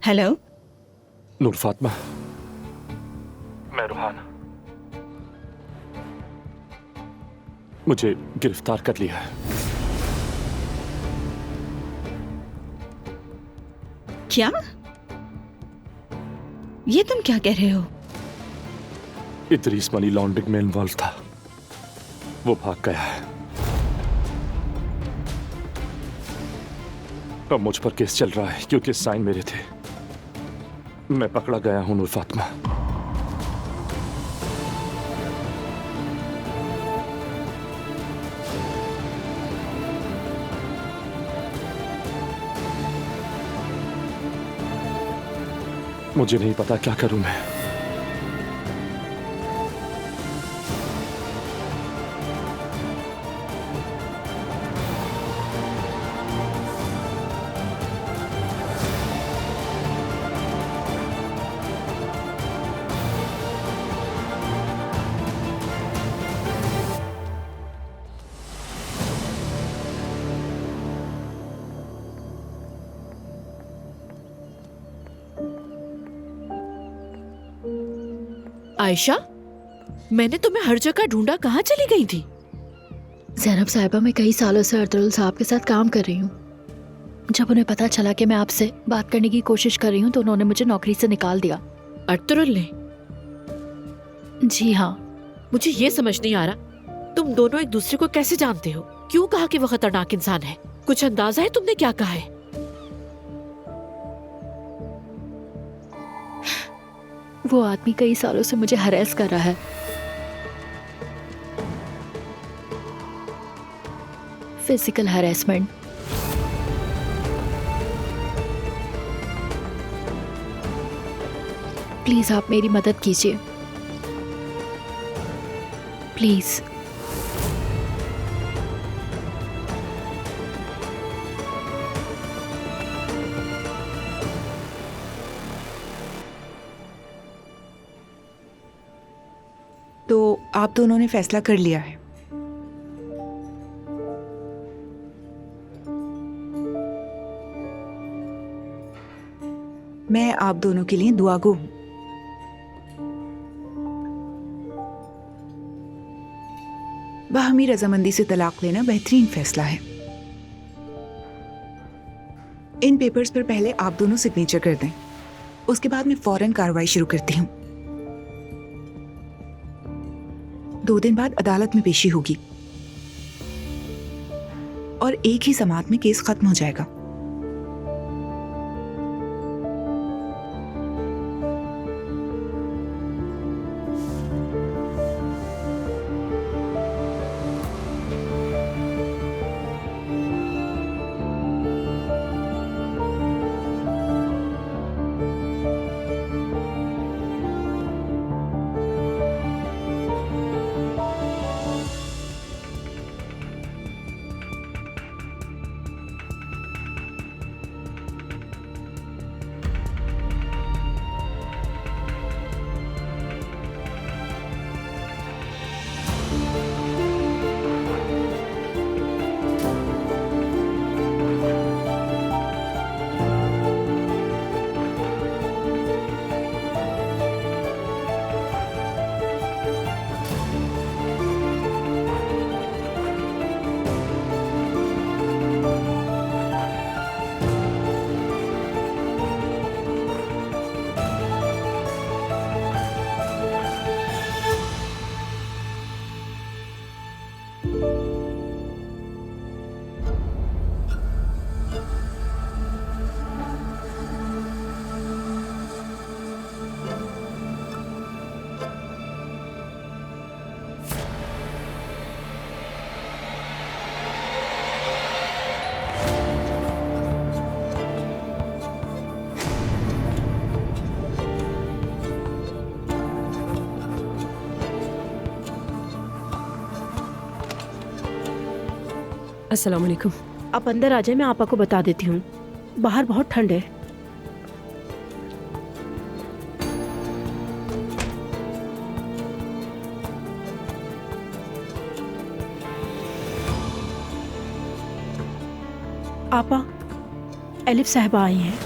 Hello. नूर फातिमा, मैं रूहान। मुझे गिरफ्तार कर लिया है। क्या? ये तुम क्या कह रहे हो? इदरीस मनी लॉन्ड्रिंग में इन्वॉल्व था, वो भाग गया है। अब मुझ पर केस चल रहा है क्योंकि साइन मेरे थे। मैं पकड़ा गया हूं नूर फातिमा। मुझे नहीं पता क्या करूं मैं। आयशा, मैंने तुम्हें हर जगह ढूंढा, कहाँ चली गई थी? ज़ैनब साहिबा, मैं कई सालों से अर्तुल साहब के साथ काम कर रही हूँ। जब उन्हें पता चला कि मैं आपसे बात करने की कोशिश कर रही हूँ तो उन्होंने मुझे नौकरी से निकाल दिया। अर्तुल ने? जी हाँ। मुझे ये समझ नहीं आ रहा, तुम दोनों एक दूसरे को कैसे जानते हो? क्यों कहा कि वो खतरनाक इंसान है? कुछ अंदाजा है तुमने क्या कहा है? वो आदमी कई सालों से मुझे हरेस कर रहा है। Physical harassment. प्लीज आप मेरी मदद कीजिए, प्लीज। तो आप दोनों ने फैसला कर लिया है? मैं आप दोनों के लिए दुआगो हूं। बाहमी रजामंदी से तलाक लेना बेहतरीन फैसला है। इन पेपर्स पर पहले आप दोनों सिग्नेचर कर दें, उसके बाद मैं फौरन कार्रवाई शुरू करती हूँ। 2 दिन बाद अदालत में पेशी होगी और एक ही समात में केस खत्म हो जाएगा। अस्सलाम वालेकुम। आप अंदर आ जाए, मैं आपा को बता देती हूँ। बाहर बहुत ठंड है। आपा, एलिफ साहबा आई हैं।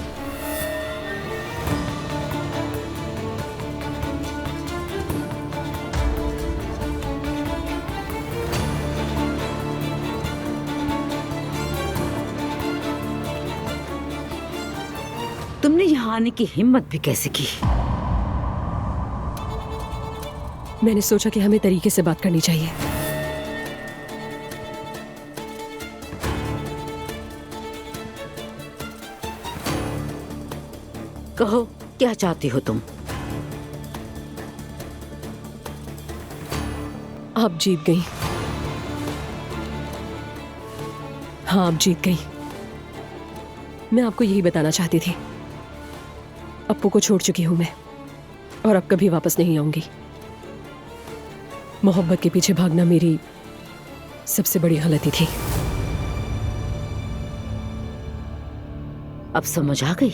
तुमने यहाँ आने की हिम्मत भी कैसे की? मैंने सोचा कि हमें तरीके से बात करनी चाहिए। कहो, क्या चाहती हो तुम? आप जीत गई। हाँ, आप जीत गई। मैं आपको यही बताना चाहती थी। अप्पू को छोड़ चुकी हूं मैं, और अब कभी वापस नहीं आऊंगी। मोहब्बत के पीछे भागना मेरी सबसे बड़ी गलती थी। अब समझ आ गई?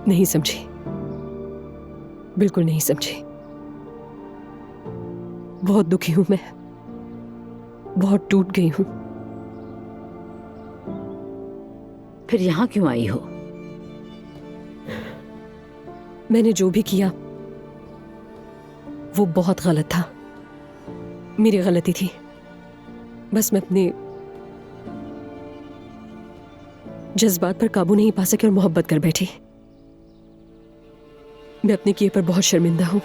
नहीं समझी, बिल्कुल नहीं समझी। बहुत दुखी हूं मैं, बहुत टूट गई हूं। फिर यहाँ क्यों आई हो? मैंने जो भी किया वो बहुत गलत था, मेरी गलती थी। बस मैं अपने जज्बात पर काबू नहीं पा सकी और मोहब्बत कर बैठी। मैं अपने किए पर बहुत शर्मिंदा हूं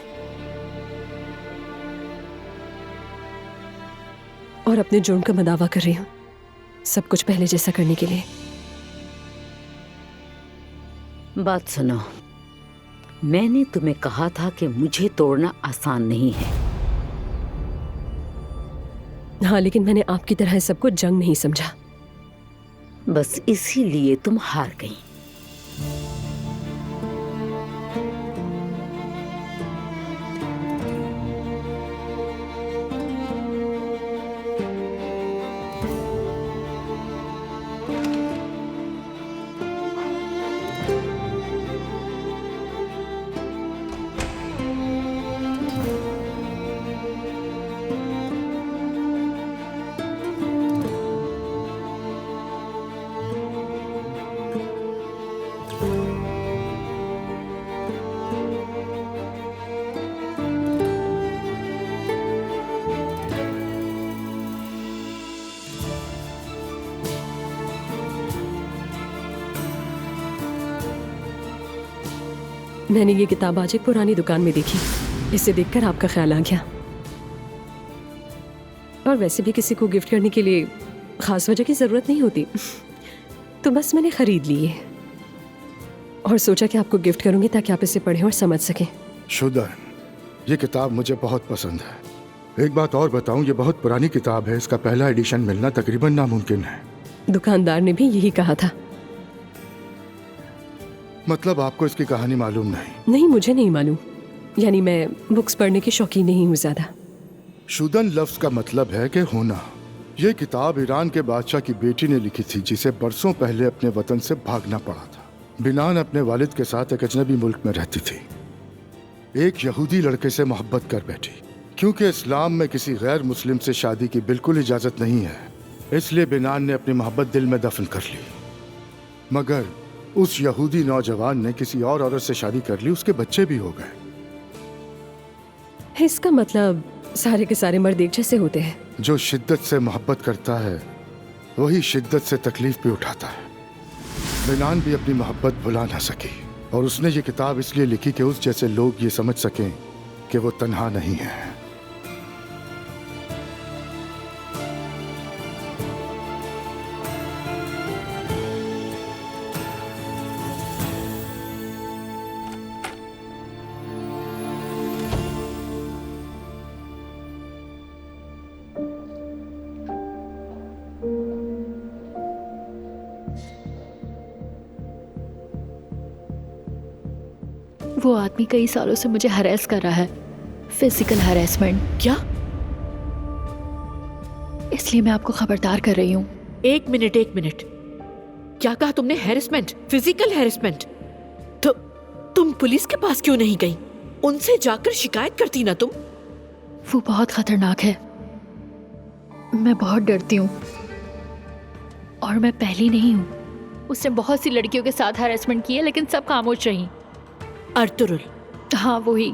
और अपने जुर्म का मदावा कर रही हूं, सब कुछ पहले जैसा करने के लिए। बात सुनो, मैंने तुम्हें कहा था कि मुझे तोड़ना आसान नहीं है। हाँ, लेकिन मैंने आपकी तरह सबको जंग नहीं समझा। बस इसीलिए तुम हार गई। मैंने ये किताब आज एक पुरानी दुकान में देखी, इसे देखकर आपका ख्याल आ गया। और वैसे भी किसी को गिफ्ट करने के लिए खास वजह की जरूरत नहीं होती, तो बस मैंने खरीद ली है और सोचा कि आपको गिफ्ट करूंगी ताकि आप इसे पढ़ें और समझ सकें। शुदन, ये किताब मुझे बहुत पसंद है। एक बात और बताऊं, ये बहुत पुरानी किताब है, इसका पहला एडिशन मिलना तकरीबन नामुमकिन है। दुकानदार ने भी यही कहा था। मतलब आपको इसकी कहानी मालूम नहीं? नहीं, मुझे नहीं मालूम, यानी मैं बुक्स पढ़ने की शौकीन नहीं हूँ ज्यादा। शुदन लफ्ज का मतलब है कि होना। ये किताब ईरान के बादशाह की बेटी ने लिखी थी, जिसे बरसों पहले अपने वतन से भागना पड़ा था। बिनान अपने वालिद के साथ एक अजनबी मुल्क में रहती थी। एक यहूदी लड़के से मोहब्बत कर बैठी। क्योंकि इस्लाम में किसी गैर मुस्लिम से शादी की बिल्कुल इजाज़त नहीं है, इसलिए बिनान ने अपनी मोहब्बत दिल में दफन कर ली। मगर उस यहूदी नौजवान ने किसी और औरत से शादी कर ली, उसके बच्चे भी हो गए। इसका मतलब सारे के सारे मर्द एक जैसे होते हैं? जो शिद्दत से मोहब्बत करता है वही शिद्दत से तकलीफ भी उठाता है। बिनान भी अपनी मोहब्बत भुला ना सकी और उसने ये किताब इसलिए लिखी कि उस जैसे लोग ये समझ सकें कि वो तन्हा नहीं है। वो आदमी कई सालों से मुझे हरेस कर रहा है, फिजिकल हरेसमेंट। क्या? इसलिए मैं आपको खबरदार कर रही हूँ। एक मिनट, क्या कहा तुमने? Harassment, physical harassment? तो तुम पुलिस के पास क्यों नहीं गई? उनसे जाकर शिकायत करती ना तुम। वो बहुत खतरनाक है, मैं बहुत डरती हूँ और मैं पहली नहीं हूँ। उसने बहुत सी लड़कियों के साथ हैरेसमेंट की है, लेकिन सब खामोश रही। अर्तुरुल? हाँ, वही।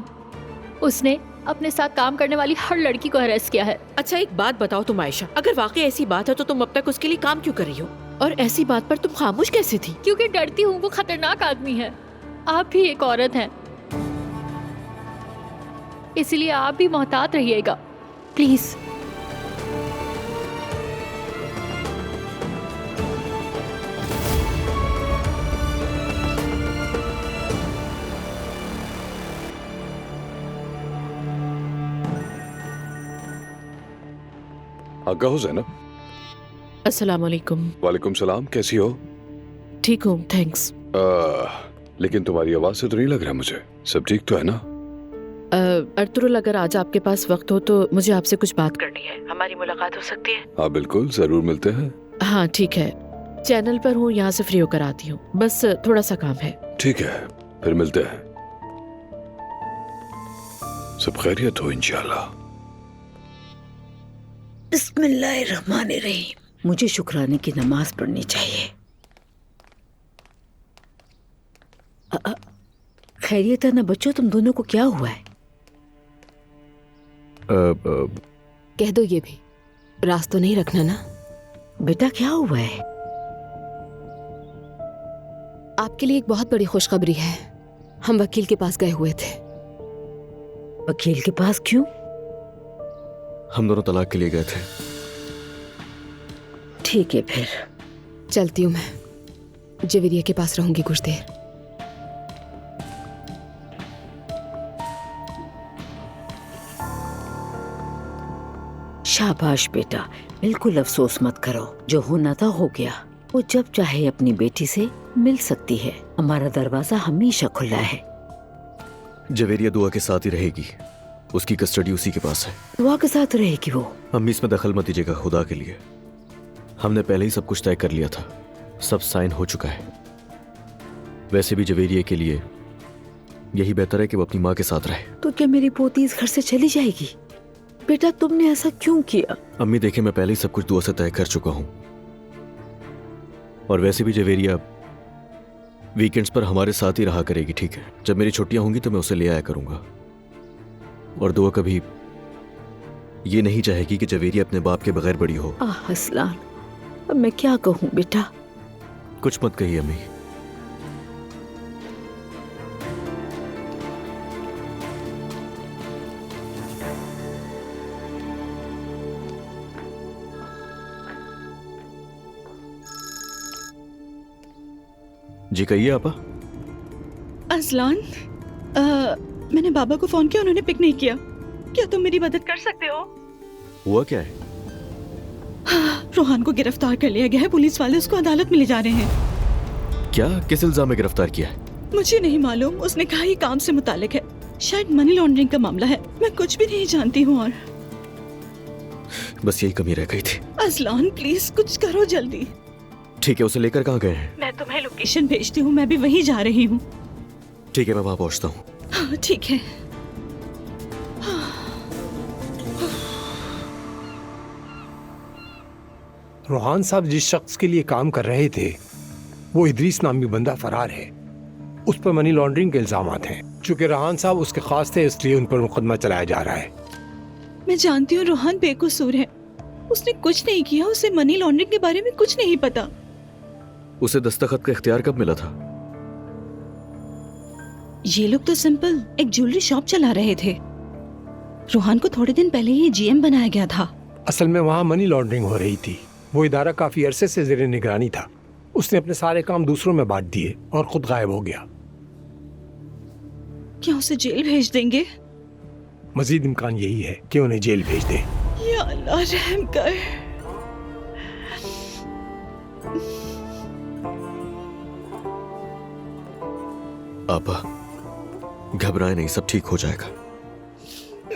उसने अपने साथ काम करने वाली हर लड़की को हरेस किया है। अच्छा, एक बात बताओ तुम आयशा, अगर वाकई ऐसी बात है तो तुम अब तक उसके लिए काम क्यों कर रही हो? और ऐसी बात पर तुम खामोश कैसे थी? क्योंकि डरती हूँ, वो खतरनाक आदमी है। आप भी एक औरत हैं, इसलिए आप भी मोहतात रहिएगा प्लीज। आगा हो जैनब। अस्सलाम वालेकुम। वालेकुम सलाम, कैसी हो? ठीक हूँ, थैंक्स। लेकिन तुम्हारी आवाज से तो नहीं लग रहा मुझे। सब ठीक तो है ना? अर्तुरुल, अगर आज आपके पास वक्त हो तो मुझे आपसे कुछ बात करनी है। हमारी मुलाकात हो सकती है? हाँ बिल्कुल, जरूर मिलते हैं। हाँ ठीक है, चैनल पर हूँ, यहाँ से फ्री होकर आती हूँ, बस थोड़ा सा काम है। ठीक है, फिर मिलते हैं। सब खैरियत हो इंशाल्लाह। बिस्मिल्लाहिर्रहमानिर्रहीम। मुझे शुक्राने की नमाज पढ़नी चाहिए। खैरियत है ना बच्चों? तुम दोनों को क्या हुआ है? कह दो ये भी, राज तो नहीं रखना ना। बेटा क्या हुआ है? आपके लिए एक बहुत बड़ी खुशखबरी है। हम वकील के पास गए हुए थे। वकील के पास क्यों? हम दोनों तलाक के लिए गए थे। ठीक है फिर चलती हूँ मैं। जवेरिया के पास रहूंगी कुछ देर। शाबाश बेटा, बिल्कुल अफसोस मत करो। जो होना था हो गया। वो जब चाहे अपनी बेटी से मिल सकती है। हमारा दरवाजा हमेशा खुला है। जवेरिया दुआ के साथ ही रहेगी, उसकी कस्टडी उसी के पास है। दुआ के साथ रहेगी वो? अम्मी इसमें दखल मत दीजिएगा खुदा के लिए। हमने पहले ही सब कुछ तय कर लिया था, सब साइन हो चुका है। वैसे भी जवेरिया के लिए यही बेहतर है कि वो अपनी माँ के साथ रहे। तो क्या मेरी पोती इस घर से चली जाएगी? बेटा तुमने ऐसा क्यों किया? अम्मी देखिए, मैं पहले ही सब कुछ दुआ से तय कर चुका हूँ। और वैसे भी जवेरिया वीकेंड्स पर हमारे साथ ही रहा करेगी, ठीक है? जब मेरी छुट्टियां होंगी तो मैं उसे ले आया करूंगा। और दुआ कभी ये नहीं चाहेगी कि जवेरिया अपने बाप के बगैर बड़ी हो। असलान, अब मैं क्या कहूँ बेटा? कुछ मत कहिए अम्मी। जी कहिए आपा। असलान, मैंने बाबा को फोन किया, उन्होंने पिक नहीं किया। क्या तुम मेरी मदद कर सकते हो? हुआ क्या है? रोहान को गिरफ्तार कर लिया गया है। पुलिस वाले उसको अदालत में ले जा रहे हैं। क्या? किस इल्जाम में गिरफ्तार किया है? मुझे नहीं मालूम। उसने कहा ये काम से मुतालिक है, शायद मनी लॉन्ड्रिंग का मामला है। मैं कुछ भी नहीं जानती हूँ। और बस यही कमी रह गई थी। असलान प्लीज कुछ करो जल्दी। ठीक है, उसे लेकर कहाँ गए हैं? मैं तुम्हें लोकेशन भेजती हूँ, मैं भी वहीं जा रही हूँ। ठीक है, मैं वहां पहुँचता हूँ। हाँ, ठीक है। रोहान साहब जिस शख्स के लिए काम कर रहे थे वो इदरीस नामी बंदा फरार है। उस पर मनी लॉन्ड्रिंग के इल्जामात हैं। चूंकि रोहान साहब उसके खास थे इसलिए उन पर मुकदमा चलाया जा रहा है। मैं जानती हूँ रोहान बेकसूर है, उसने कुछ नहीं किया। उसे मनी लॉन्ड्रिंग के बारे में कुछ नहीं पता। उसे दस्तखत का इख्तियार कब मिला था? ये लोग तो सिंपल एक ज्वेलरी शॉप चला रहे थे। रोहान को थोड़े दिन पहले ये जीएम बनाया गया था। असल में वहाँ मनी लॉन्ड्रिंग हो रही थी। वो इदारा काफी अरसे से ज़ेरे निगरानी था। उसने अपने सारे काम दूसरों में बांट दिए और खुद गायब हो गया। क्या उसे जेल भेज देंगे? मजीद इम्कान यही है कि उन्हें जेल भेज दें। या अल्लाह रहम कर। आपा घबराए नहीं, सब ठीक हो जाएगा।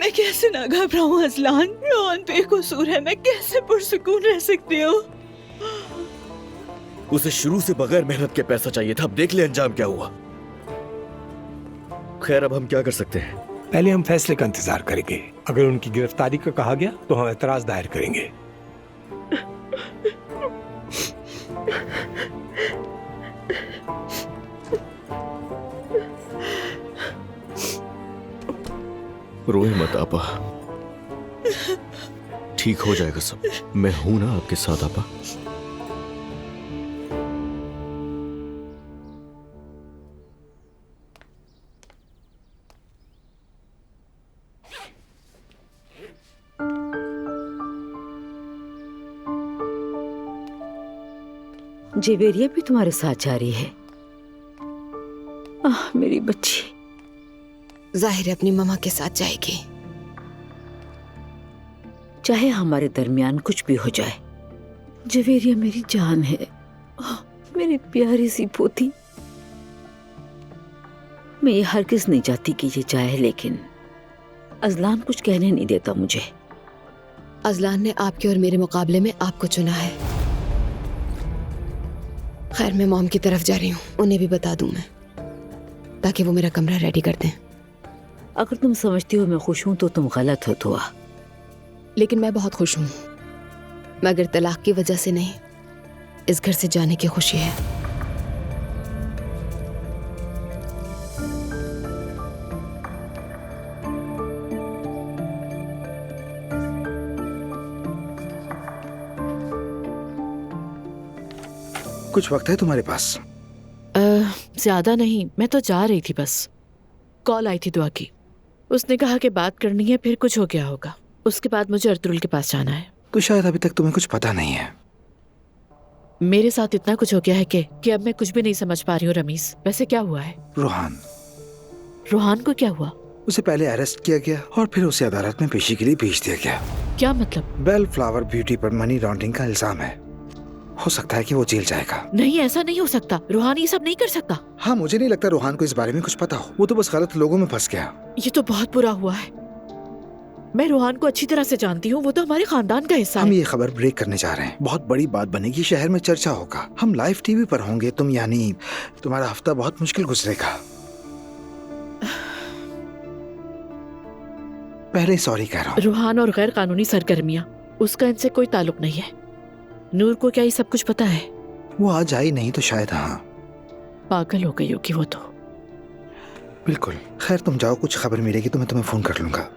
मैं कैसे ना घबराऊं असलान? रोहान बेकसूर है, मैं कैसे पुरसुकून रह सकती हूँ? उसे शुरू से बगैर मेहनत के पैसा चाहिए था, अब देख ले अंजाम क्या हुआ। खैर अब हम क्या कर सकते हैं? पहले हम फैसले का इंतजार करेंगे। अगर उनकी गिरफ्तारी का कहा गया तो हम एतराज दायर करेंगे। रोए मत आपा, ठीक हो जाएगा सब। मैं हूं ना आपके साथ आपा। जेवेरिया भी तुम्हारे साथ जा रही है? मेरी बच्ची। जाहिर है अपनी मम्मा के साथ जाएगी। चाहे हमारे दरमियान कुछ भी हो जाए, जवेरिया मेरी जान है। मेरी प्यारी सी पोती। मैं ये हरगिज नहीं चाहती कि ये जाए, लेकिन अजलान कुछ कहने नहीं देता मुझे। अजलान ने आपके और मेरे मुकाबले में आपको चुना है। खैर, मैं मॉम की तरफ जा रही हूँ, उन्हें भी बता दूं मैं, ताकि वो मेरा कमरा रेडी कर दें। अगर तुम समझती हो मैं खुश हूं तो तुम गलत हो तो। लेकिन मैं बहुत खुश हूँ, मगर तलाक की वजह से नहीं, इस घर से जाने की खुशी है। कुछ वक्त है तुम्हारे पास? ज्यादा नहीं, मैं तो जा रही थी बस। कॉल आई थी दुआ की, उसने कहा कि बात करनी है, फिर कुछ हो गया होगा। उसके बाद मुझे अर्तुल के पास जाना है। तो शायद अभी तक तुम्हें कुछ पता नहीं है। मेरे साथ इतना कुछ हो गया है कि अब मैं कुछ भी नहीं समझ पा रही हूँ। रमीज, वैसे क्या हुआ है? रोहान को क्या हुआ? उसे पहले अरेस्ट किया गया और फिर उसे अदालत में पेशी के लिए भेज दिया गया। क्या मतलब? बेल फ्लावर ब्यूटी पर मनी लॉन्ड्रिंग का इल्जाम है। हो सकता है कि वो जेल जाएगा। नहीं, ऐसा नहीं हो सकता। रोहान ये सब नहीं कर सकता। हाँ, मुझे नहीं लगता रोहान को इस बारे में कुछ पता हो। वो तो बस गलत लोगों में फंस गया। ये तो बहुत बुरा हुआ है। मैं रोहान को अच्छी तरह से जानती हूँ, वो तो हमारे खानदान का हिस्सा है। हम ये खबर ब्रेक करने जा रहे हैं। बहुत बड़ी बात बनेगी, शहर में चर्चा होगा, हम लाइव टीवी पर होंगे। तुम्हारा हफ्ता बहुत मुश्किल गुजरेगा। पहले सॉरी कह रहा हूँ। रोहान और गैर कानूनी सरगर्मियाँ, उसका इनसे कोई ताल्लुक नहीं है। नूर को क्या ये सब कुछ पता है? वो आज आई नहीं तो शायद। हाँ, पागल हो गई होगी वो तो। बिल्कुल। खैर, तुम जाओ, कुछ खबर मिलेगी तो मैं तुम्हें फोन कर लूंगा।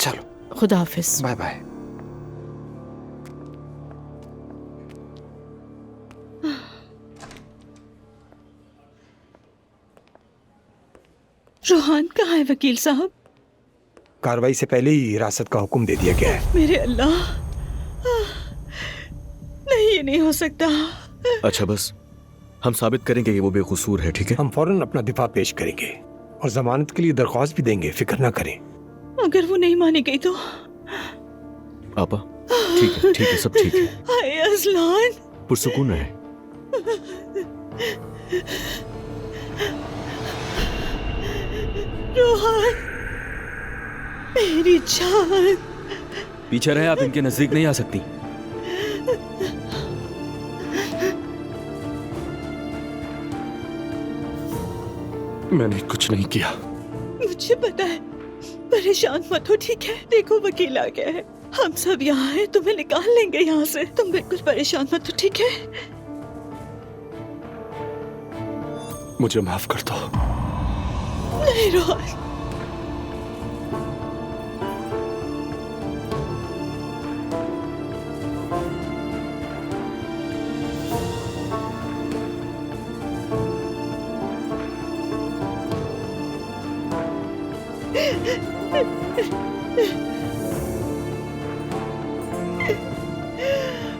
चलो, खुदा हाफिज। Bye bye. रोहान कहाँ है वकील साहब? कार्रवाई से पहले ही हिरासत का हुक्म दे दिया गया है। मेरे अल्लाह, नहीं, ये नहीं हो सकता। अच्छा, बस हम साबित करेंगे कि वो बेकसूर है, ठीक है? हम फौरन अपना दिफा पेश करेंगे और जमानत के लिए दरख्वास्त भी देंगे, फिक्र ना करें। अगर वो नहीं मानी गई तो? आपा, ठीक है, सब ठीक है। हाय अजलान, पुरसुकून है। रोहान, मेरी जान। पीछे रहे, आप इनके नजदीक नहीं आ सकती। मैंने कुछ नहीं किया। मुझे पता है, परेशान मत हो, ठीक है? देखो वकील आ गया है, हम सब यहाँ हैं, तुम्हें निकाल लेंगे यहाँ से। तुम बिल्कुल परेशान मत हो, ठीक है? मुझे माफ कर दो। नहीं रोहन,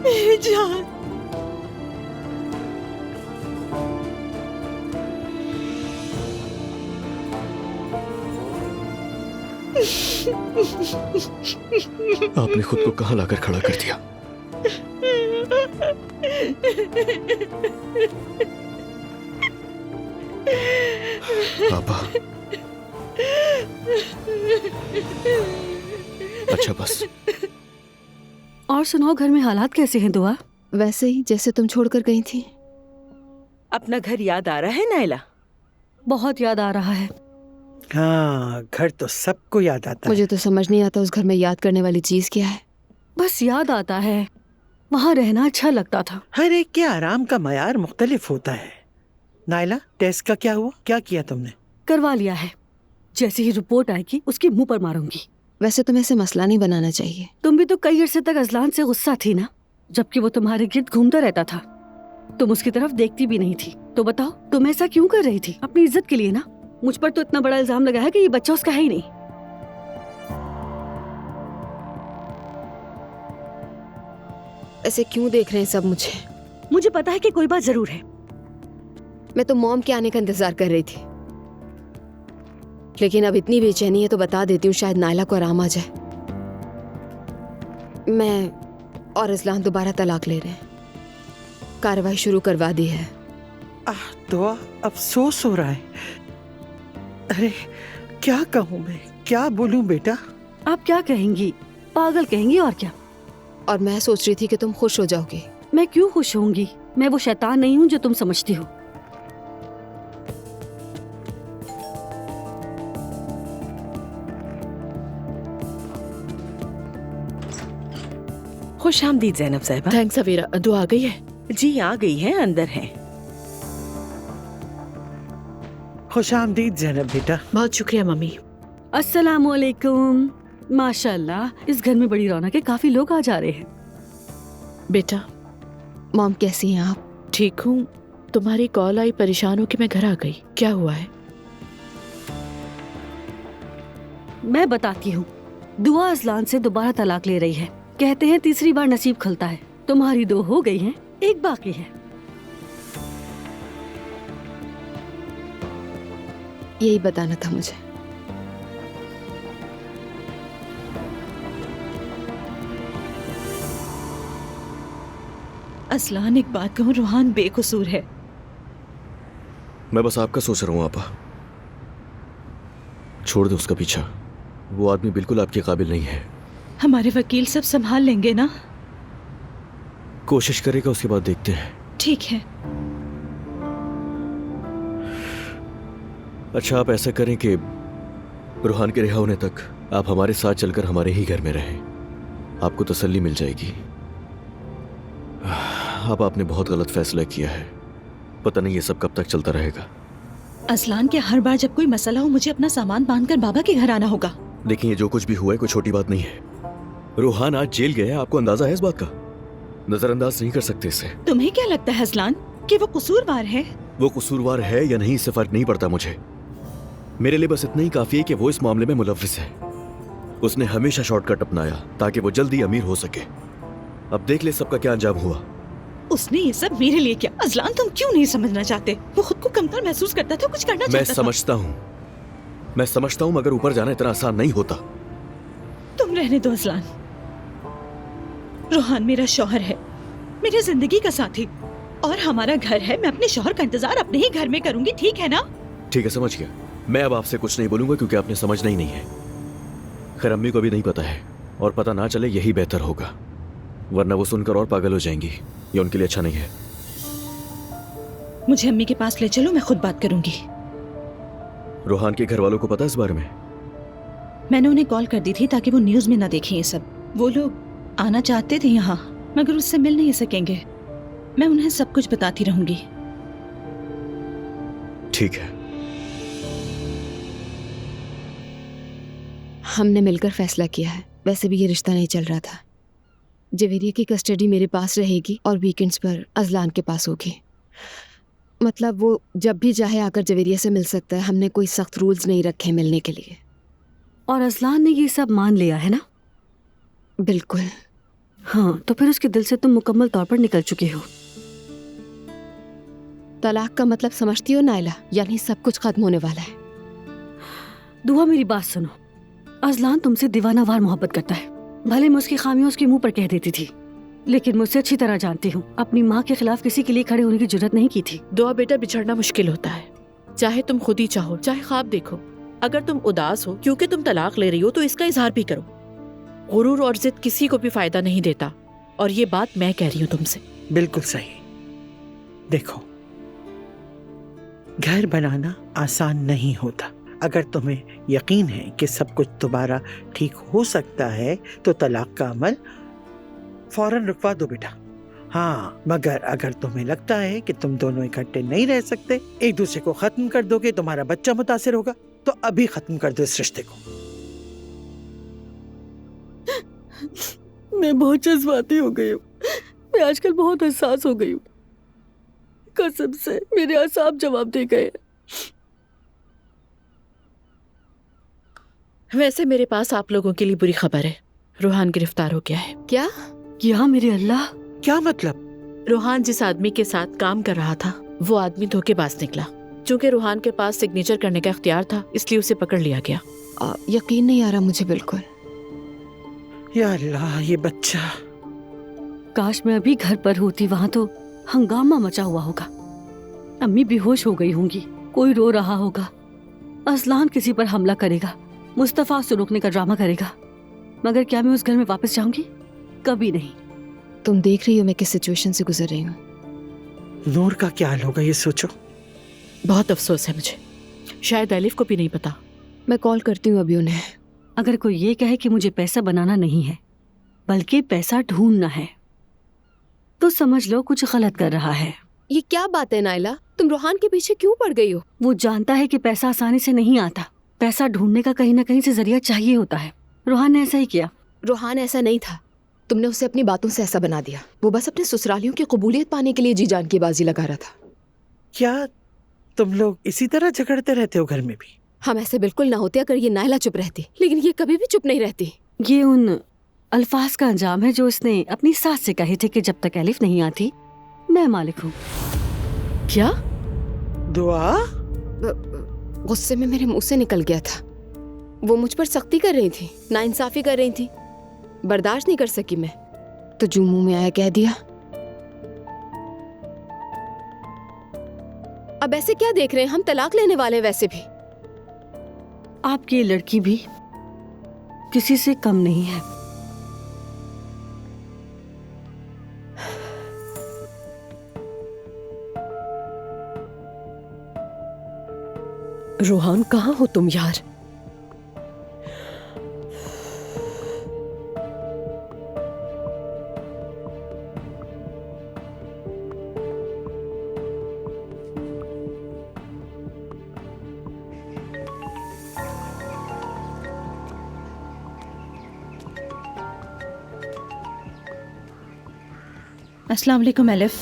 मेरी जान। आपने खुद को कहाँ लाकर खड़ा कर दिया? पापा। अच्छा, बस। और सुनाओ, घर में हालात कैसे हैं दुआ? वैसे ही जैसे तुम छोड़कर गई थी। अपना घर याद आ रहा है नाइला? बहुत याद आ रहा है। हाँ, घर तो सबको याद आता है। मुझे तो समझ नहीं आता उस घर में याद करने वाली चीज क्या है। बस याद आता है, वहाँ रहना अच्छा लगता था। हर एक के आराम का मयार मुख्तलिफ होता है। नाइला, टेस्ट का क्या हुआ? क्या किया तुमने? करवा लिया है, जैसे ही रिपोर्ट आएगी उसके मुंह पर मारूंगी। वैसे तुम्हें इसे मसला नहीं बनाना चाहिए। तुम भी तो कई अरसे तक अजलान से गुस्सा थी ना, जबकि वो तुम्हारे गिर्द घूमता रहता था। तुम उसकी तरफ देखती भी नहीं थी। तो बताओ, तुम ऐसा क्यों कर रही थी? अपनी इज्जत के लिए ना। मुझ पर तो इतना बड़ा इल्जाम लगा है कि ये बच्चा उसका है ही नहीं। ऐसे क्यों देख रहे हैं सब मुझे? मुझे पता है कि कोई बात जरूर है। मैं तो मॉम के आने का इंतजार कर रही थी, लेकिन अब इतनी बेचैनी है तो बता देती हूँ, शायद नायला को आराम आ जाए। मैं और अजलान दोबारा तलाक ले रहे हैं। कार्रवाई शुरू करवा दी है। दुआ, अफसोस हो रहा है। अरे क्या कहूँ मैं, क्या बोलूँ बेटा? आप क्या कहेंगी? पागल कहेंगी और क्या। और मैं सोच रही थी कि तुम खुश हो जाओगी। मैं क्यों खुश होंगी? मैं वो शैतान नहीं हूँ जो तुम समझती हो। खुश आमदीद जैनब साहिबा। थैंक्स सवेरा, दुआ आ गई है? जी आ गई है, अंदर है। खुश आमदीद जैनब बेटा। बहुत शुक्रिया मम्मी। अस्सलामुअलैकुम। माशाल्लाह, इस घर में बड़ी रौनक है, काफी लोग आ जा रहे हैं। बेटा, मॉम कैसी हैं आप? ठीक हूँ। तुम्हारी कॉल आई, परेशान हो कि मैं घर आ गई। क्या हुआ है? मैं बताती हूँ। दुआ अजलान से दोबारा तलाक ले रही है। कहते हैं तीसरी बार नसीब खुलता है। तुम्हारी 2 हो गई हैं, 1 बाकी है। यही बताना था मुझे। असलान, एक बात कहूँ, रूहान बेकसूर है। मैं बस आपका सोच रहा हूँ आपा। छोड़ दो उसका पीछा। वो आदमी बिल्कुल आपके काबिल नहीं है। हमारे वकील सब संभाल लेंगे ना? कोशिश करेगा, उसके बाद देखते हैं। ठीक है। अच्छा, आप ऐसा करें कि रूहान के रिहा होने तक आप हमारे साथ चलकर हमारे ही घर में रहें। आपको तसल्ली मिल जाएगी। अब आपने बहुत गलत फैसला किया है। पता नहीं ये सब कब तक चलता रहेगा। असलान, के हर बार जब कोई मसला हो मुझे अपना सामान बांधकर बाबा के घर आना होगा? देखिए, जो कुछ भी हुआ है कोई छोटी बात नहीं है। रूहान आज जेल गया है, आपको अंदाजा है इस बात का? नजरअंदाज नहीं कर सकते इसे। तुम्हें क्या लगता है असलान कि वो कसूरवार है? वो कसूरवार है या नहीं, इससे फर्क नहीं पड़ता मुझे। मेरे लिए बस इतना ही काफी है कि वो इस मामले में मुलव्विस है। उसने हमेशा शॉर्टकट अपनाया ताकि वो जल्दी अमीर हो सके। अब देख ले सबका क्या अंजाम हुआ। उसने ये सब मेरे लिए किया। अजलान, तुम क्यों नहीं समझना चाहते? वो खुद को कमतर महसूस करता था, कुछ करना मैं चाहता था। मैं समझता हूँ, मगर ऊपर जाना इतना आसान नहीं होता। तुम रहने दो अजलान। रूहान मेरा शौहर है, मेरी जिंदगी का साथी, और हमारा घर है। मैं अपने शौहर का इंतजार अपने ही घर में करूंगी, ठीक है ना? ठीक है, समझ गया। मैं अब आपसे कुछ नहीं बोलूंगा क्योंकि आपने समझना ही नहीं है। खैर, अम्मी को भी नहीं पता है, और पता ना चले यही बेहतर होगा, वरना वो सुनकर और पागल हो जाएंगी। ये उनके लिए अच्छा नहीं है। मुझे अम्मी के पास ले चलो, मैं खुद बात करूंगी। रूहान के घर वालों को पता है इस बारे में? मैंने उन्हें कॉल कर दी थी ताकि वो न्यूज में ना देखें ये सब। वो लोग आना चाहते थे यहाँ, मगर उससे मिल नहीं सकेंगे। मैं उन्हें सब कुछ बताती रहूंगी। ठीक है। हमने मिलकर फैसला किया है। वैसे भी ये रिश्ता नहीं चल रहा था। जवेरिया की कस्टडी मेरे पास रहेगी और वीकेंड्स पर अजलान के पास होगी। मतलब वो जब भी चाहे आकर जवेरिया से मिल सकता है। हमने कोई सख्त रूल्स नहीं रखे मिलने के लिए। और अजलान ने ये सब मान लिया है ना? बिल्कुल। हाँ, तो फिर उसके दिल से तुम मुकम्मल तौर पर निकल चुके हो। तलाक का मतलब समझती हो नायला? यानी सब कुछ खत्म होने वाला है। दुआ, मेरी बात सुनो। अजलान तुमसे दीवानावार मोहब्बत करता है। भले मैं उसकी खामियां उसके मुंह पर कह देती थी, लेकिन मुझसे अच्छी तरह जानती हूँ अपनी माँ के खिलाफ किसी के लिए खड़े होने की जरूरत नहीं की थी। दुआ बेटा, बिछड़ना मुश्किल होता है। चाहे तुम खुद ही चाहो, चाहे ख्वाब देखो। अगर तुम उदास हो क्योंकि तुम तलाक ले रही हो तो इसका इजहार भी करो। गुरूर और जिद किसी को भी फायदा नहीं देता, और ये बात मैं कह रही हूँ तुमसे। बिल्कुल सही। देखो, घर बनाना आसान नहीं होता। अगर तुम्हें यकीन है कि सब कुछ दोबारा ठीक हो सकता है तो तलाक का अमल फौरन रुकवा दो बेटा। हाँ, मगर अगर तुम्हें लगता है कि तुम दोनों इकट्ठे नहीं रह सकते, एक दूसरे को खत्म कर दोगे, तुम्हारा बच्चा मुतासिर होगा, तो अभी खत्म कर दो इस रिश्ते को। मैं बहुत जज्बाती हो गई हूँ। मैं आजकल बहुत हसास हो गई हूँ। कसम से मेरे आसाब जवाब दे गए। वैसे मेरे पास आप लोगों के लिए बुरी खबर है। रूहान गिरफ्तार हो गया है। क्या? क्या? मेरे अल्लाह! क्या मतलब? रूहान जिस आदमी के साथ काम कर रहा था वो आदमी धोखेबाज निकला। चूंकि रूहान के पास सिग्नेचर करने का इख्तियार था इसलिए उसे पकड़ लिया गया। यकीन नहीं आ रहा मुझे बिल्कुल। या अल्लाह, ये बच्चा। काश मैं अभी घर पर होती, वहां तो हंगामा मचा हुआ होगा। अम्मी बेहोश हो गई होंगी, कोई रो रहा होगा, असलान किसी पर हमला करेगा, मुस्तफा उसे रोकने का ड्रामा करेगा। मगर क्या मैं उस घर में वापस जाऊंगी? कभी नहीं। तुम देख रही हो मैं किस सिचुएशन से गुजर रही हूँ। नूर का क्या हाल होगा ये सोचो। बहुत अफसोस है मुझे, शायद एलिफ को भी नहीं पता। मैं कॉल करती हूँ अभी उन्हें। अगर कोई ये कहे कि मुझे पैसा बनाना नहीं है बल्कि पैसा ढूंढना है तो समझ लो कुछ गलत कर रहा है। ये क्या बात है नाइला, तुम रूहान के पीछे क्यों पड़ गई हो? वो जानता है कि पैसा आसानी से नहीं आता, पैसा ढूंढने का कहीं ना कहीं से जरिया चाहिए होता है। रूहान ने ऐसा ही किया। रूहान ऐसा नहीं था, तुमने उसे अपनी बातों से ऐसा बना दिया। वो बस अपने ससुरालियों की कबूलियत पाने के लिए जी जान की बाजी लगा रहा था। क्या तुम लोग इसी तरह झगड़ते रहते हो घर में भी? हम ऐसे बिल्कुल ना होते अगर ये नाइला चुप रहती, लेकिन ये कभी भी चुप नहीं रहती। ये उन अल्फाज का अंजाम है जो उसने अपनी सास से कहे थे कि जब तक एलिफ नहीं आती मैं मालिक हूँ। क्या? दुआ? गुस्से में मेरे मुंह से निकल गया था। वो मुझ पर सख्ती कर रही थी, नाइंसाफी कर रही थी, बर्दाश्त नहीं कर सकी मैं, तो जो मुंह में आया कह दिया। अब ऐसे क्या देख रहे हैं, हम तलाक लेने वाले हैं। वैसे भी आपकी ये लड़की भी किसी से कम नहीं है। रोहान, कहाँ हो तुम यार? अस्सलाम वालेकुम एलिफ।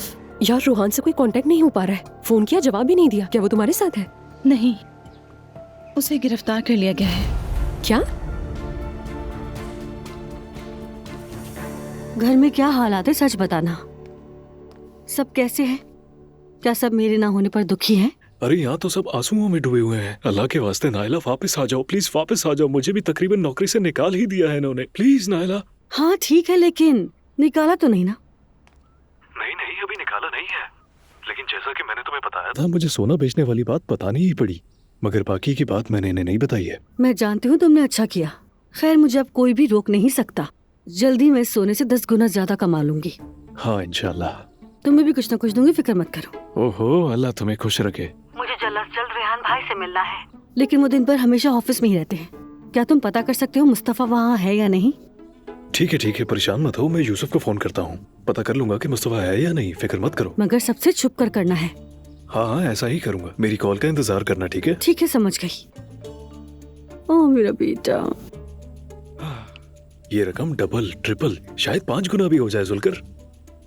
यार रोहान से कोई कांटेक्ट नहीं हो पा रहा है, फोन किया जवाब ही नहीं दिया। क्या वो तुम्हारे साथ है? नहीं, उसे गिरफ्तार कर लिया गया है। क्या? घर में क्या हालात है सच बताना। सब कैसे हैं? क्या सब मेरे ना होने पर दुखी हैं? अरे यहाँ तो सब आंसुओं में डूबे हुए हैं। अल्लाह के वास्ते नाइला वापस आ जाओ, प्लीज वापस आ जाओ। मुझे भी तकरीबन नौकरी से निकाल ही दिया है इन्होंने। Please Naila. हाँ ठीक है, लेकिन निकाला तो नहीं ना? नहीं, अभी निकाला नहीं है, लेकिन जैसा कि मैंने तुम्हें बताया था मुझे सोना बेचने वाली बात बतानी ही पड़ी, मगर बाकी की बात मैंने इन्हें नहीं बताई है। मैं जानती हूँ तुमने अच्छा किया। खैर मुझे अब कोई भी रोक नहीं सकता। जल्दी मैं सोने से 10 गुना ज्यादा कमा लूंगी। हाँ इंशाल्लाह। तुम्हें भी कुछ न कुछ दूंगी, फिक्र मत करो। ओहो, अल्लाह तुम्हें खुश रखे। मुझे जल्द से जल्द रेहान भाई से मिलना है, लेकिन वो दिन भर हमेशा ऑफिस में ही रहते हैं। क्या तुम पता कर सकते हो मुस्तफा वहाँ है या नहीं? ठीक है, परेशान मत हो, मैं यूसुफ को फोन करता हूँ, पता कर लूंगा कि मुस्तफा है या नहीं, फिक्र मत करो। मगर सबसे छुप कर करना है। हाँ ऐसा ही करूंगा, मेरी कॉल का इंतजार करना। ठीक है? ठीक है, समझ गई। ओ मेरा बेटा। ये रकम डबल ट्रिपल शायद 5 गुना भी हो जाए। जुलकर,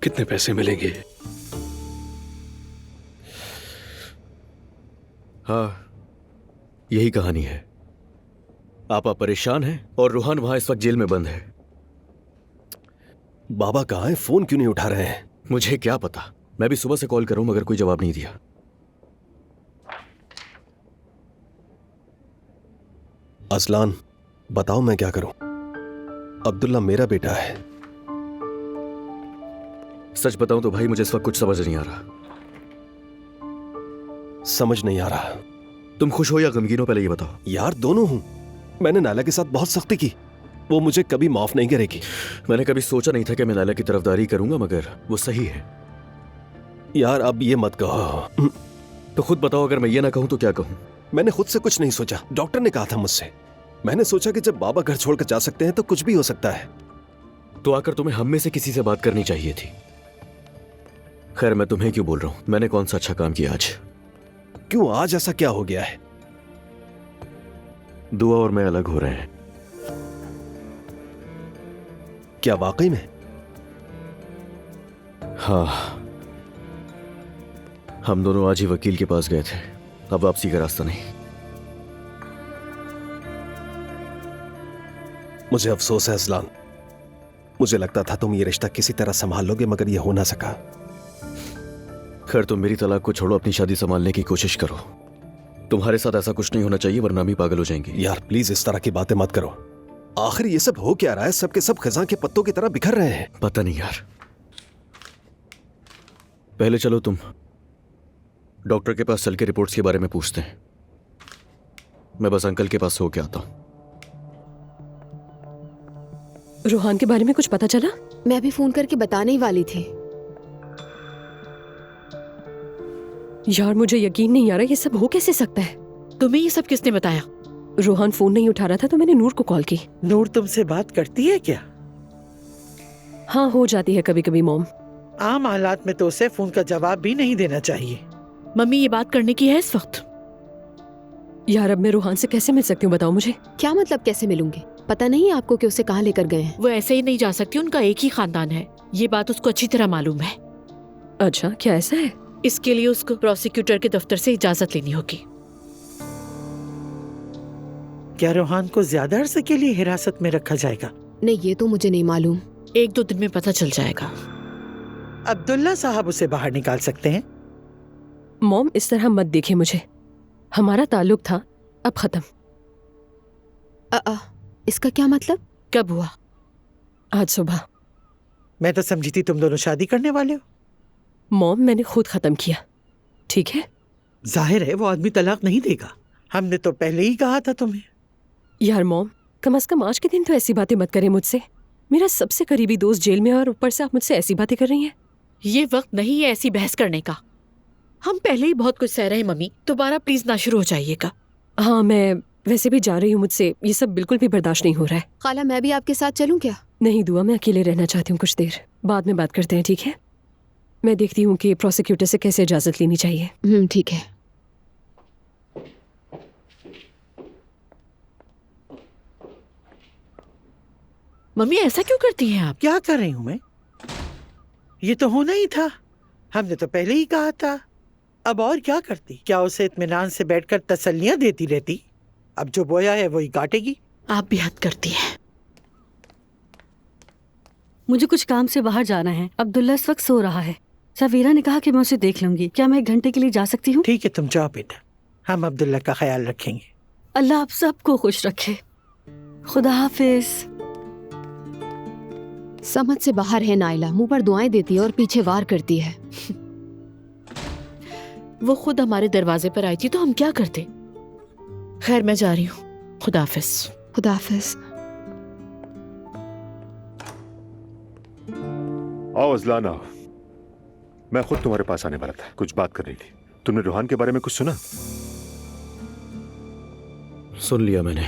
कितने पैसे मिलेंगे? हाँ यही कहानी है। आपा परेशान है और रूहान वहां इस वक्त जेल में बंद है। बाबा कहाँ है? फोन क्यों नहीं उठा रहे हैं? मुझे क्या पता, मैं भी सुबह से कॉल करूं मगर कोई जवाब नहीं दिया। असलान बताओ मैं क्या करूं? अब्दुल्ला मेरा बेटा है। सच बताऊं तो भाई मुझे इस वक्त कुछ समझ नहीं आ रहा। समझ नहीं आ रहा? तुम खुश हो या गमगीन हो, पहले ये बताओ। यार दोनों हूं। मैंने नाला के साथ बहुत सख्ती की, वो मुझे कभी माफ नहीं करेगी। मैंने कभी सोचा नहीं था कि मैं नाला की तरफदारी करूंगा, मगर वो सही है। यार अब ये मत कहो। तो खुद बताओ, अगर मैं ये ना कहूं तो क्या कहूं? मैंने खुद से कुछ नहीं सोचा, डॉक्टर ने कहा था मुझसे। मैंने सोचा कि जब बाबा घर छोड़कर जा सकते हैं तो कुछ भी हो सकता है। तो आकर तुम्हें हम में से किसी से बात करनी चाहिए थी। खैर मैं तुम्हें क्यों बोल रहा हूं, मैंने कौन सा अच्छा काम किया आज? क्यों, आज ऐसा क्या हो गया है? दुआ और मैं अलग हो रहे हैं। क्या वाकई में? हाँ, हम दोनों आज ही वकील के पास गए थे, अब वापसी का रास्ता नहीं। मुझे अफसोस है असलान, मुझे लगता था तुम ये रिश्ता किसी तरह संभाल लोगे, मगर ये हो ना सका। खैर तुम मेरी तलाक को छोड़ो, अपनी शादी संभालने की कोशिश करो। तुम्हारे साथ ऐसा कुछ नहीं होना चाहिए वरना भी पागल हो जाएंगी। यार प्लीज इस तरह की बातें मत करो। आखिर ये सब हो क्या रहा है? सबके सब खजां के पत्तों की तरह बिखर रहे हैं। पता नहीं यार। पहले चलो तुम डॉक्टर के पास चल के रिपोर्ट्स के बारे में पूछते हैं। मैं बस अंकल के पास हो के आता हूं। रूहान के बारे में कुछ पता चला? मैं अभी फोन करके बताने ही वाली थी। यार मुझे यकीन नहीं आ रहा, ये सब हो कैसे सकता है? तुम्हें ये सब किसने बताया? रूहान फोन नहीं उठा रहा था तो मैंने नूर को कॉल की। नूर तुमसे बात करती है क्या? हाँ हो जाती है कभी कभी मॉम। आम हालात में तो उसे फोन का जवाब भी नहीं देना चाहिए। मम्मी ये बात करने की है इस वक्त? यार अब मैं रूहान से कैसे मिल सकती हूँ बताओ मुझे। क्या मतलब कैसे मिलूंगी? पता नहीं है आपको कि उसे कहाँ लेकर गए हैं? वो ऐसे ही नहीं जा सकती, उनका एक ही खानदान है, ये बात उसको अच्छी तरह मालूम है। अच्छा क्या ऐसा है? इसके लिए उसको प्रोसिक्यूटर के दफ्तर से इजाजत लेनी होगी। क्या रूहान को ज्यादा अरसे के लिए हिरासत में रखा जाएगा? नहीं ये तो मुझे नहीं मालूम। 1-2 दिन में पता चल जाएगा। अब्दुल्ला साहब उसे बाहर निकाल सकते हैं। मॉम इस तरह मत देखिए मुझे, हमारा ताल्लुक था अब खत्म। इसका क्या मतलब? कब हुआ? आज सुबह। मैं तो समझी थी तुम दोनों शादी करने वाले हो। मॉम मैंने खुद खत्म किया, ठीक है? जाहिर है वो आदमी तलाक नहीं देगा, हमने तो पहले ही कहा था तुम्हें। यार मॉम कम से कम आज के दिन तो ऐसी बातें मत करें मुझसे। मेरा सबसे करीबी दोस्त जेल में और ऊपर से आप मुझसे ऐसी बातें कर रही हैं। ये वक्त नहीं है ऐसी बहस करने का। हम पहले ही बहुत कुछ सह रहे हैं मम्मी, दोबारा प्लीज ना शुरू हो जाइएगा। हाँ मैं वैसे भी जा रही हूँ, मुझसे ये सब बिल्कुल भी बर्दाश्त नहीं हो रहा है। खाला मैं भी आपके साथ चलूं क्या? नहीं दुआ, मैं अकेले रहना चाहती हूँ कुछ देर, बाद में बात करते हैं ठीक है? मैं देखती हूँ कि प्रोसिक्यूटर से कैसे इजाजत लेनी चाहिए। ठीक है। मम्मी ऐसा क्यों करती हैं आप? क्या कर रही हूँ मैं? ये तो होना ही था, हमने तो पहले ही कहा था। अब और क्या करती? क्या उसे इत्मीनान से बैठकर तसल्लियां देती रहती? अब जो बोया है वही काटेगी। आप भी हद करती हैं। मुझे कुछ काम से बाहर जाना है। अब्दुल्ला इस वक्त सो रहा है। सवीरा ने कहा कि मैं उसे देख लूंगी। क्या मैं 1 घंटे के लिए जा सकती हूँ? ठीक है तुम जाओ बेटा, हम अब्दुल्ला का ख्याल रखेंगे। अल्लाह आप सबको खुश रखे। खुदा हाफिज। समझ से बाहर है नाइला, मुंह पर दुआएं देती है और पीछे वार करती है। वो खुद हमारे दरवाजे पर आई थी तो हम क्या करते? खैर मैं जा रही हूँ, खुदा हाफिज। खुदा हाफिज। आओ अजलान आओ, मैं खुद तुम्हारे पास आने वाला था, कुछ बात करनी थी। तुमने रूहान के बारे में कुछ सुना? सुन लिया मैंने,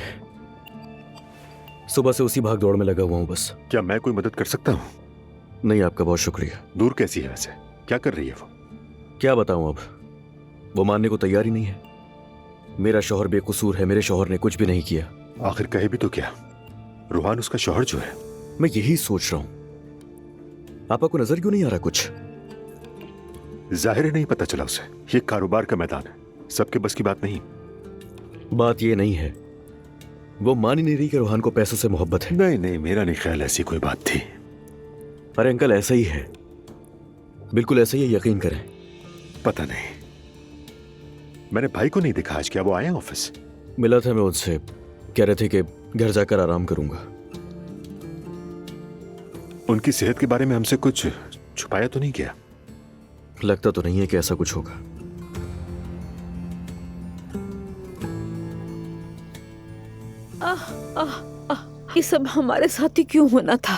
सुबह से उसी भाग दौड़ में लगा हुआ हूँ बस। क्या मैं कोई मदद कर सकता हूँ? नहीं आपका बहुत शुक्रिया। दूर कैसी है वैसे, क्या कर रही है वो? क्या बताऊं अब, वो मानने को तैयार ही नहीं है। मेरा शौहर बेकसूर है, मेरे शौहर ने कुछ भी नहीं किया। आखिर कहे भी तो क्या, रूहान उसका शौहर जो है। मैं यही सोच रहा हूं, आपको नजर क्यों नहीं आ रहा कुछ? जाहिर नहीं पता चला उसे, ये कारोबार का मैदान है, सबके बस की बात नहीं। बात ये नहीं है, वो मान ही नहीं रही कि रूहान को पैसों से मोहब्बत है। नहीं नहीं, मेरा नहीं ख्याल ऐसी कोई बात थी। अरे अंकल ऐसा ही है, बिल्कुल ऐसा ही है, यकीन करें। पता नहीं, मैंने भाई को नहीं देखा आज। क्या वो आए ऑफिस? मिला था मैं उनसे, कह रहे थे कि घर जाकर आराम करूंगा। उनकी सेहत के बारे में हमसे कुछ छुपाया तो नहीं किया? लगता तो नहीं है कि ऐसा कुछ होगा। ये सब हमारे साथ ही क्यों होना था?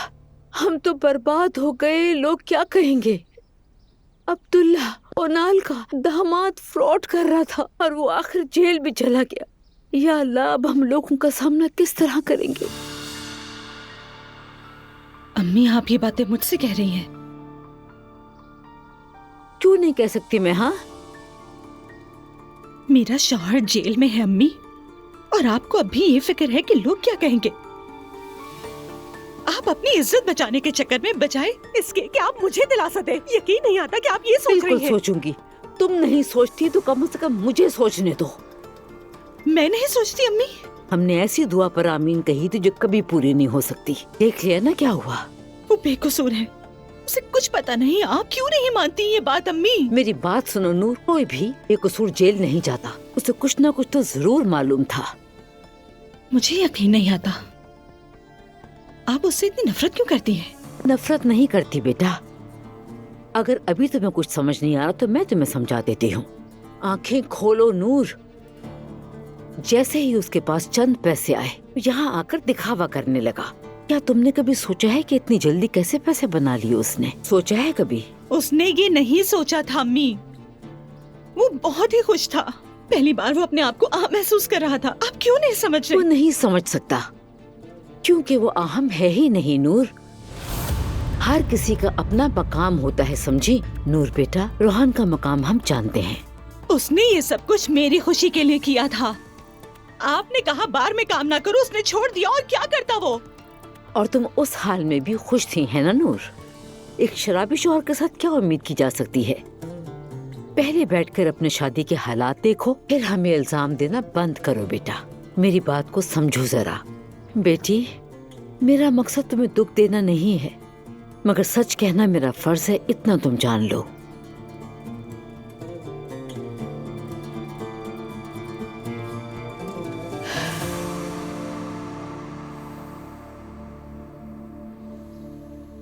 हम तो बर्बाद हो गए, लोग क्या कहेंगे? अब्दुल्ला ओनाल का दामाद फ्रॉड कर रहा था और वो आखिर जेल भी चला गया। या अल्लाह, अब हम लोगों का सामना किस तरह करेंगे? अम्मी आप ये बातें मुझसे कह रही हैं? क्यों नहीं कह सकती मैं? हाँ, मेरा शौहर जेल में है अम्मी, और आपको अभी ये फिक्र है कि लोग क्या कहेंगे। आप अपनी इज्जत बचाने के चक्कर में बजाय इसके कि आप मुझे दिलासा दें, यकीन नहीं आता कि आप ये सोच रही हैं। सोचूंगी, तुम नहीं सोचती तो कम से कम मुझे सोचने दो। मैं नहीं सोचती अम्मी। हमने ऐसी दुआ पर आमीन कही थी जो कभी पूरी नहीं हो सकती। देख लिया ना क्या हुआ। वो बेकसूर है, उसे कुछ पता नहीं। आप क्यों नहीं मानती ये बात अम्मी? मेरी बात सुनो नूर, कोई भी बेकसूर जेल नहीं जाता। उसे कुछ ना कुछ तो जरूर मालूम था। मुझे यकीन नहीं आता। आप उससे इतनी नफरत क्यों करती हैं? नफरत नहीं करती बेटा। अगर अभी तुम्हें कुछ समझ नहीं आ रहा तो मैं तुम्हें समझा देती हूँ। आंखें खोलो नूर। जैसे ही उसके पास चंद पैसे आए, यहाँ आकर दिखावा करने लगा। क्या तुमने कभी सोचा है कि इतनी जल्दी कैसे पैसे बना लिए उसने? सोचा है कभी? उसने ये नहीं सोचा था अम्मी। वो बहुत ही खुश था। पहली बार वो अपने आप को अहम महसूस कर रहा था। आप क्यों नहीं समझ रहे? वो नहीं समझ सकता क्योंकि वो अहम है ही नहीं नूर। हर किसी का अपना मकाम होता है, समझी? नूर बेटा, रोहन का मकाम हम जानते हैं। उसने ये सब कुछ मेरी खुशी के लिए किया था। आपने कहा बार में काम ना करो, उसने छोड़ दिया। और क्या करता वो? और तुम उस हाल में भी खुश थी, है ना नूर? एक शराबी शौहर के साथ क्या उम्मीद की जा सकती है? पहले बैठकर अपने शादी के हालात देखो, फिर हमें इल्जाम देना बंद करो बेटा। मेरी बात को समझो जरा। बेटी, मेरा मकसद तुम्हें दुख देना नहीं है, मगर सच कहना मेरा फर्ज है, इतना तुम जान लो।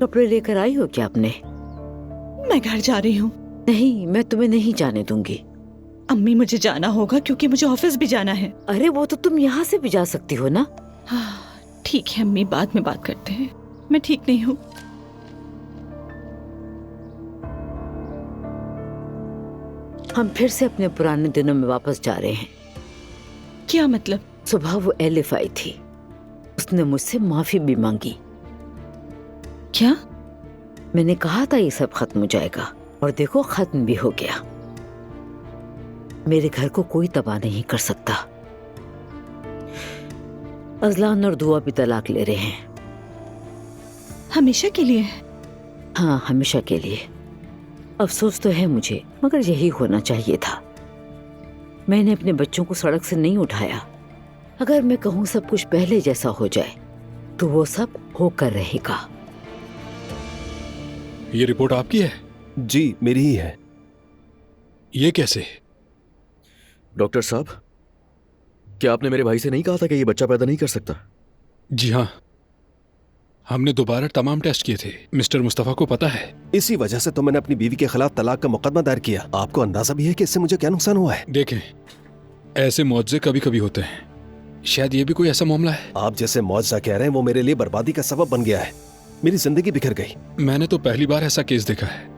कपड़े लेकर आई हो क्या आपने? मैं घर जा रही हूँ। नहीं, मैं तुम्हें नहीं जाने दूंगी। अम्मी, मुझे जाना होगा क्योंकि मुझे ऑफिस भी जाना है। अरे वो तो तुम यहाँ से भी जा सकती हो ना। ठीक है अम्मी, बाद में बात करते हैं। मैं ठीक नहीं हूँ। हम फिर से अपने पुराने दिनों में वापस जा रहे हैं। क्या मतलब? सुबह वो एलिफ आई थी, उसने मुझसे माफी भी मांगी। क्या? मैंने कहा था ये सब खत्म हो जाएगा, और देखो खत्म भी हो गया। मेरे घर को कोई तबाह नहीं कर सकता। अजलान और दुआ भी तलाक ले रहे हैं। हमेशा के लिए? हाँ, हमेशा के लिए। अफसोस तो है मुझे, मगर यही होना चाहिए था। मैंने अपने बच्चों को सड़क से नहीं उठाया। अगर मैं कहूँ सब कुछ पहले जैसा हो जाए तो वो सब होकर रहेगा। ये रिपोर्ट आपकी है? जी, मेरी ही है। ये कैसे? डॉक्टर साहब, क्या आपने मेरे भाई से नहीं कहा था कि ये बच्चा पैदा नहीं कर सकता? जी हाँ, हमने दोबारा तमाम टेस्ट किए थे। मिस्टर मुस्तफा को पता है। इसी वजह से तो मैंने अपनी बीवी के खिलाफ तलाक का मुकदमा दायर किया। आपको अंदाजा भी है कि इससे मुझे क्या नुकसान हुआ है? देखें, ऐसे मुआवजे कभी कभी होते हैं। शायद ये भी कोई ऐसा मामला है। आप जैसे मुआवजा कह रहे हैं वो मेरे लिए बर्बादी का सबब बन गया है। मेरी जिंदगी बिखर गई। मैंने तो पहली बार ऐसा केस देखा है।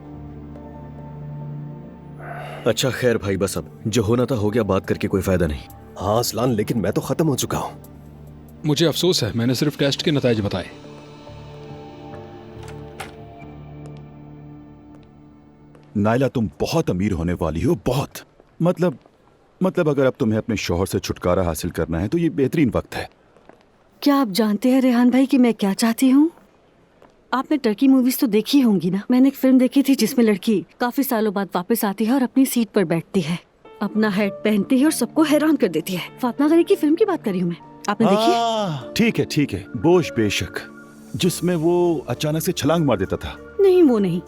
अच्छा खैर भाई, बस अब जो होना था हो गया, बात करके कोई फायदा नहीं। हाँ असलान, लेकिन मैं तो खत्म हो चुका हूँ। मुझे अफसोस है, मैंने सिर्फ टेस्ट के नतीजे बताए। नायला, तुम बहुत अमीर होने वाली हो, बहुत। मतलब अगर अब तुम्हें अपने शौहर से छुटकारा हासिल करना है तो ये बेहतरीन वक्त है। क्या आप जानते हैं रेहान भाई कि मैं क्या चाहती हूँ? आपने टर्की मूवीज तो देखी होंगी ना। मैंने एक फिल्म देखी थी जिसमें लड़की काफी सालों बाद वापस आती है और अपनी सीट पर बैठती है, अपना हेड पहनती है और सबको हैरान कर देती है। फातिमा गनी की फिल्म की बात कर रही हूँ मैं। आपने देखी है? ठीक है, बोश बेशक, जिसमें वो अचानक से छलांग मार देता था। नहीं, वो नहीं।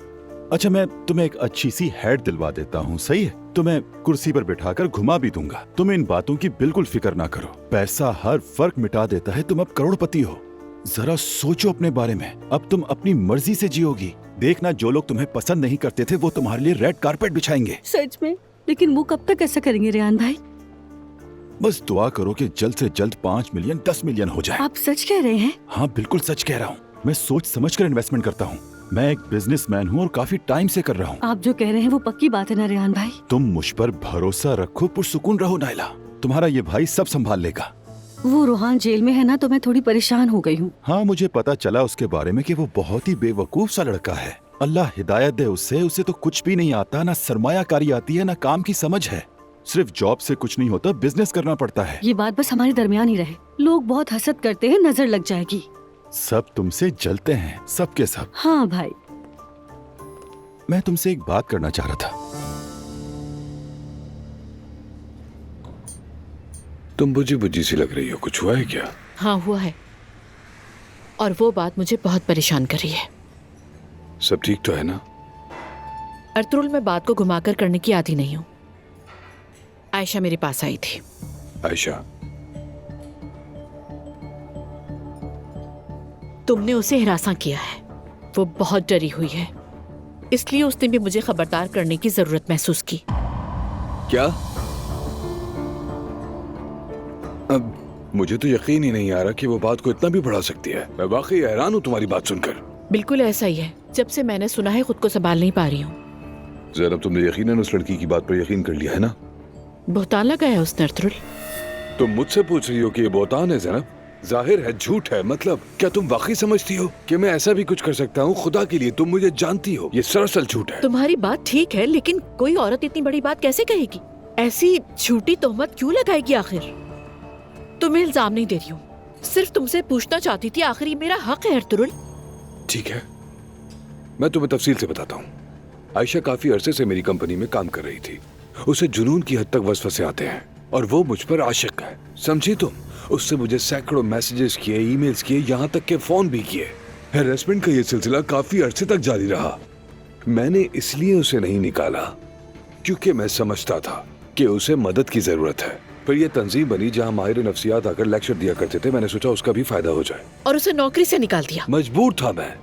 अच्छा, मैं तुम्हें एक अच्छी सी हेड दिलवा देता हूँ, सही है? तुम्हें कुर्सी पर बिठाकर घुमा भी दूंगा। तुम इन बातों की बिल्कुल फिक्र ना करो। पैसा हर फर्क मिटा देता है। तुम अब करोड़पति हो। जरा सोचो अपने बारे में। अब तुम अपनी मर्जी से जियोगी। देखना, जो लोग तुम्हें पसंद नहीं करते थे वो तुम्हारे लिए रेड कारपेट बिछाएंगे। सच में? लेकिन वो कब तक ऐसा करेंगे रेहान भाई? बस दुआ करो कि जल्द से जल्द 5 मिलियन 10 मिलियन हो जाए। आप सच कह रहे हैं? हाँ, बिल्कुल सच कह रहा हूँ। मैं सोच समझ कर इन्वेस्टमेंट करता हूँ। मैं एक बिजनेसमैन हूँ और काफी टाइम से कर रहा हूँ। आप जो कह रहे हैं वो पक्की बात है ना रेहान भाई? तुम मुझ पर भरोसा रखो, पुरसुकून रहो नायला। तुम्हारा ये भाई सब संभाल लेगा। वो रोहान जेल में है ना, तो मैं थोड़ी परेशान हो गई हूँ। हाँ, मुझे पता चला उसके बारे में कि वो बहुत ही बेवकूफ सा लड़का है। अल्लाह हिदायत दे उसे तो कुछ भी नहीं आता, ना सरमायाकारी आती है, ना काम की समझ है। सिर्फ जॉब से कुछ नहीं होता, बिजनेस करना पड़ता है। ये बात बस हमारे दरमियान ही रहे। लोग बहुत हसद करते हैं, नजर लग जाएगी। सब तुमसे जलते हैं, सब के सब। हाँ भाई। मैं तुमसे एक बात करना चाह रहा था। तुम बुझी बुझी सी लग रही हो, कुछ हुआ है क्या? हाँ हुआ है, और वो बात मुझे बहुत परेशान कर रही है। सब ठीक तो है ना? अर्तुल, मैं बात को घुमाकर करने की आदी नहीं हूँ। आयशा मेरे पास आई थी। आयशा? तुमने उसे हिरासा किया है। वो बहुत डरी हुई है, इसलिए उसने भी मुझे खबरदार करने की जरूरत महसूस की। क्या? अब मुझे तो यकीन ही नहीं आ रहा कि वो बात को इतना भी बढ़ा सकती है। मैं वाकई हैरान हूँ तुम्हारी बात सुनकर। बिल्कुल ऐसा ही है। जब से मैंने सुना है खुद को संभाल नहीं पा रही हूँ। ज़ैनब, तुमने यकीनन उस लड़की की बात पर यकीन कर लिया है ना? बहुतान लगाया उसने अर्तुल। तुम मुझसे पूछ रही हो कि ये बहुतान है ज़ैनब? जाहिर है झूठ है। मतलब क्या तुम वाकई समझती हो कि मैं ऐसा भी कुछ कर सकता हूँ? खुदा के लिए, तुम मुझे जानती हो ये सरासर झूठ है। तुम्हारी बात ठीक है, लेकिन कोई औरत इतनी बड़ी बात कैसे कहेगी? ऐसी झूठी तोहमत क्यों लगाएगी? आखिर तुम्हें इल्जाम नहीं दे रही हूँ, सिर्फ तुमसे पूछना चाहती थी। आखिर ये मेरा हक है अर्तुल। ठीक है, मैं तुम्हें तफसील से बताता हूँ। आयशा काफी अरसे से मेरी कंपनी में काम कर रही थी। उसे जुनून की हद तक वसवसे आते हैं और वो मुझ पर आशिक है, समझी तुम? उससे मुझे सैकड़ों मैसेजेस किए, ईमेल्स किए, यहाँ तक के फोन भी किए। हैरेसमेंट का ये सिलसिला काफी अरसे तक जारी रहा। मैंने इसलिए उसे नहीं निकाला क्योंकि मैं समझता था कि उसे मदद की जरूरत है। फिर ये तंजीम बनी जहाँ माहिर नफ्सियात आकर लेक्चर दिया करते थे। मैंने सोचा उसका भी फायदा हो जाए और उसे नौकरी से निकाल दिया। मजबूर था मैं।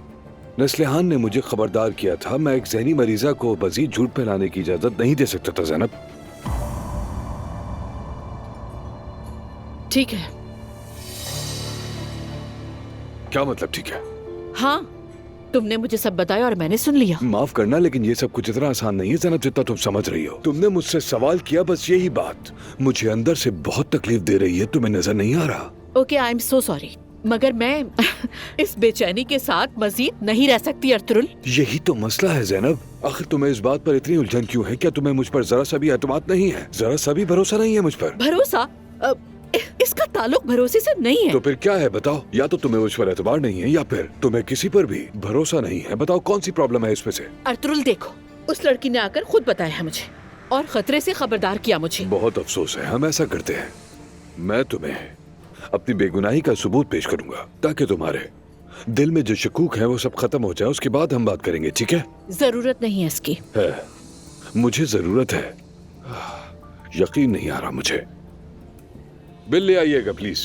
नस्लिहान ने मुझे खबरदार किया था। मैं एक ज़हनी मरीजा को मजीद झूठ फैलाने की इजाजत नहीं दे सकता था ज़ैनब। ठीक है। क्या मतलब ठीक है? हाँ, तुमने मुझे सब बताया और मैंने सुन लिया। माफ करना, लेकिन ये सब कुछ इतना आसान नहीं है ज़ैनब जितना तुम समझ रही हो। तुमने मुझसे सवाल किया, बस यही बात मुझे अंदर से बहुत तकलीफ दे रही है। तुम्हें नजर नहीं आ रहा? Okay, I am so sorry, मगर मैं इस बेचैनी के साथ मजीद नहीं रह सकती अर्तुल। यही तो मसला है ज़ैनब। आखिर तुम्हें इस बात पर इतनी उलझन क्यों है? क्या तुम्हें मुझ पर जरा सा भी एतमाद नहीं है? जरा सा भी भरोसा नहीं है मुझ पर? भरोसा? इसका ताल्लुक भरोसे से नहीं है। तो फिर क्या है बताओ? या तो तुम्हें मुझ पर एतबार नहीं है या फिर तुम्हें किसी पर भी भरोसा नहीं है। बताओ कौन सी प्रॉब्लम है इसमें से? अर्तुल देखो, उस लड़की ने आकर खुद बताया है मुझे और खतरे से खबरदार किया मुझे। बहुत अफसोस है, हम ऐसा करते हैं। मैं तुम्हें अपनी बेगुनाही का सबूत पेश करूंगा ताकि तुम्हारे दिल में जो शकूक है वो सब खत्म हो जाए। उसके बाद हम बात करेंगे, ठीक है? जरूरत नहीं है इसकी। है, मुझे जरूरत है। यकीन नहीं आ रहा मुझे। बिल ले आइएगा प्लीज।